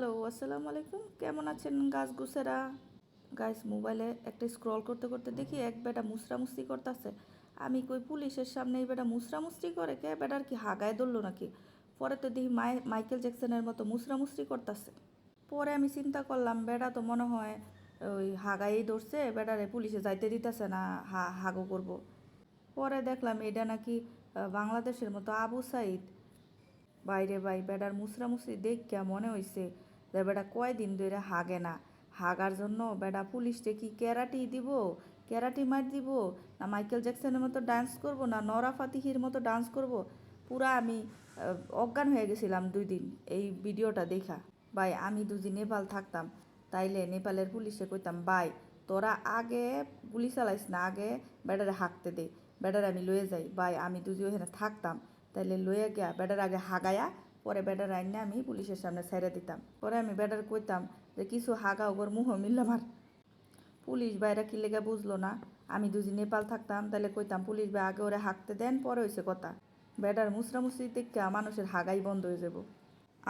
Hello, আসসালামু আলাইকুম। কেমন আছেন গাছ গুছেরা? গাইস, মোবাইলে একটা স্ক্রল করতে করতে দেখি এক বেটা মুসরামুসরি করতেছে। আমি কই পুলিশের সামনে এই বেটা মুসরামুসরি করে কে? বেটার কি হাগায় ধরলো নাকি? পরে তো দেখি মাইকেল জ্যাকসনের মতো মুসরামুসরি করতেছে। পরে আমি চিন্তা করলাম বেটা তো মনে হয় ওই হাগাই ধরছে, বেটারে পুলিশে যাইতে দিতেছে না, হাগো করব। পরে দেখলাম এটা নাকি বাংলাদেশের মতো আবু সাইদ। বাইরে বেডার মুসরামুসরি দেখিয়া মনে হইছে যে বেডা কয়দিন ধরে হাগে না। হাগার জন্য বেডা পুলিশকে কি ক্যারাটি দিব, ক্যারাটি মার দিব, না মাইকেল জ্যাকসনের মতো ডান্স করব, না নরা ফাতিহির মতো ডান্স করব। পুরা আমি অজ্ঞান হয়ে গেছিলাম 2 দিন এই ভিডিওটা দেখা। ভাই, আমি যদি নেপাল থাকতাম তাইলে নেপালের পুলিশে কইতাম, ভাই তোরা আগে গুলি চালাইস না, আগে বেডারে হাঁকতে দে, বেডারে আমি লয়ে যাই। ভাই, আমি যদি ওখানে থাকতাম তাইলে লয়ে গিয়া বেডার আগে হাগায়া পরে বেডার আইনে আমি পুলিশের সামনে ছেড়ে দিতাম। পরে আমি বেডার কইতাম যে কিছু হাগা ওগর মুহ মিল্লামার। পুলিশ ভাইরা কি লেগে বুঝলো না? আমি যদি নেপাল থাকতাম তাহলে কইতাম পুলিশ ভাই আগে ওরে হাঁকতে দেন, পরে হয়েছে কথা। বেডার মুসরামুসরি দেখা মানুষের হাগাই বন্ধ হয়ে যাব।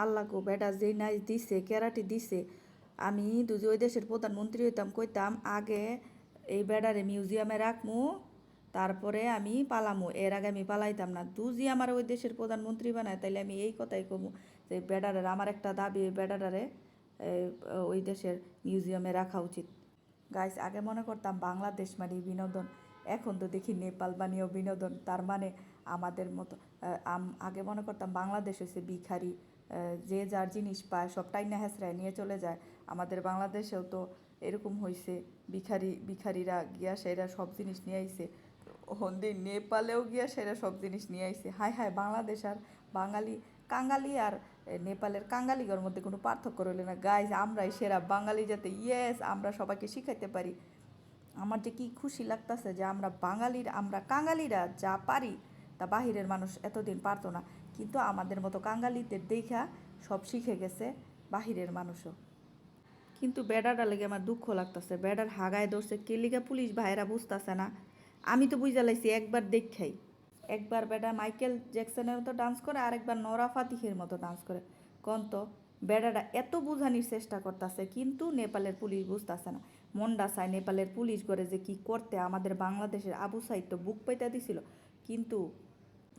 আল্লাহ গো, বেডা যেই নাইচ দিছে, ক্যারাটি দিছে। আমি যদি ওই দেশের প্রধানমন্ত্রী হইতাম কইতাম আগে এই বেডারে মিউজিয়ামে রাখমু, তারপরে আমি পালামু। এর আগে আমি পালাইতাম না। দুজি আমার ওই দেশের প্রধানমন্ত্রী বানায় তাইলে আমি এই কথাই কমু যে বেডারের আমার একটা দাবি, বেডারে ওই দেশের মিউজিয়ামে রাখা উচিত। গাইস, আগে মনে করতাম বাংলাদেশ মানে বিনোদন, এখন তো দেখি নেপাল বানিয়েও বিনোদন। তার মানে আমাদের মতো আগে মনে করতাম বাংলাদেশ হচ্ছে ভিখারি, যে যার জিনিস পায় সব টাইনা হেসরায় নিয়ে চলে যায়। আমাদের বাংলাদেশেও তো এরকম হয়েছে, ভিখারিরা গিয়া সেরা সব জিনিস নিয়ে আইছে। হন্দি নেপালেও গিয়া সেরা সব জিনিস নিয়ে আইছে। হায় হায়, বাংলাদেশ আর বাঙালি, কাঙ্গালি আর নেপালের কাঙ্গালিগর মধ্যে কোনো পার্থক্য রইল না। গাইজ, আমরাই সেরা বাঙালি, যাতে ইয়েস আমরা সবাইকে শিখাইতে পারি। আমার যে কি খুশি লাগতেছে যে আমরা কাঙ্গালিরা যা পারি তা বাহিরের মানুষ এতদিন পারতো না, কিন্তু আমাদের মতো কাঙ্গালিদের দেখা সব শিখে গেছে বাহিরের মানুষও। কিন্তু বেডাটা লেগে আমার দুঃখ লাগতেছে, বেডার হাগায় ধরছে কে লিগা পুলিশ ভাইয়েরা বুঝতেছে না। আমি তো বুঝা লাইছি একবার দেখাই, একবার বেডা মাইকেল জ্যাকসনের মতো ডান্স করে, আরেকবার নরা ফাতিহের মতো ডান্স করে। কন্ত বেডাটা এত বুঝানির চেষ্টা করতেছে, কিন্তু নেপালের পুলিশ বুঝতেছে না। মন্ডা চায় নেপালের পুলিশ করে যে কি করতে, আমাদের বাংলাদেশের আবু সাইদ তো বুক পাইতা দিছিল, কিন্তু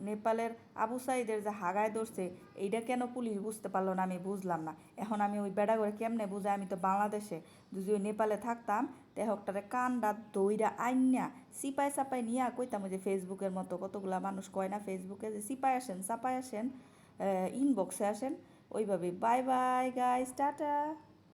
নেপালের আবু সাইদের যে হাগায় ধরছে এইটা কেন পুলিশ বুঝতে পারলো না আমি বুঝলাম না। এখন আমি ওই বেড়া করে কেমনে বুঝাই? আমি তো বাংলাদেশে, যদি ওই নেপালে থাকতাম তেহকটারে কানডা দইরা আইনা সিপাই সাপাই নিয়ে কইতাম, ওই যে ফেসবুকের মতো কতগুলা মানুষ কয় না ফেসবুকে যে সিপাই আসেন সাপাই আসেন, ইনবক্সে আসেন, ওইভাবে। Bye bye guys, tata.